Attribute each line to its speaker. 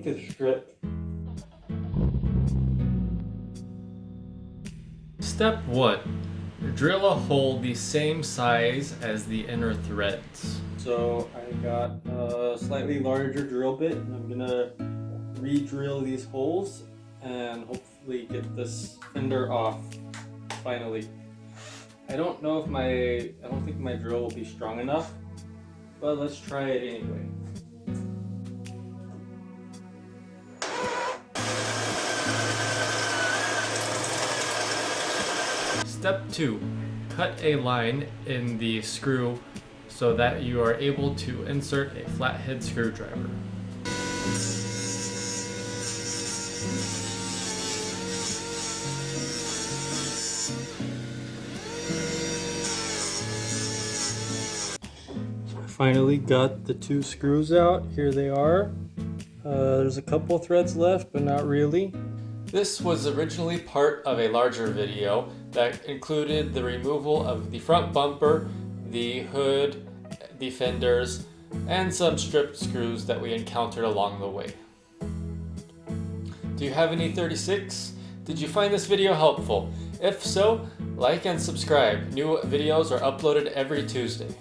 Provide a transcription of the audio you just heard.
Speaker 1: the strip.
Speaker 2: Step 1. Drill a hole the same size as the inner threads.
Speaker 1: So I got a slightly larger drill bit, and I'm gonna re-drill these holes and hopefully get this fender off finally. I don't think my drill will be strong enough, but let's try it anyway.
Speaker 2: Step 2. Cut a line in the screw so that you are able to insert a flathead screwdriver.
Speaker 1: Finally got the 2 screws out. Here they are. There's a couple threads left, but not really.
Speaker 2: This was originally part of a larger video that included the removal of the front bumper, the hood, the fenders, and some stripped screws that we encountered along the way. Do you have any 36? Did you find this video helpful? If so, like and subscribe. New videos are uploaded every Tuesday.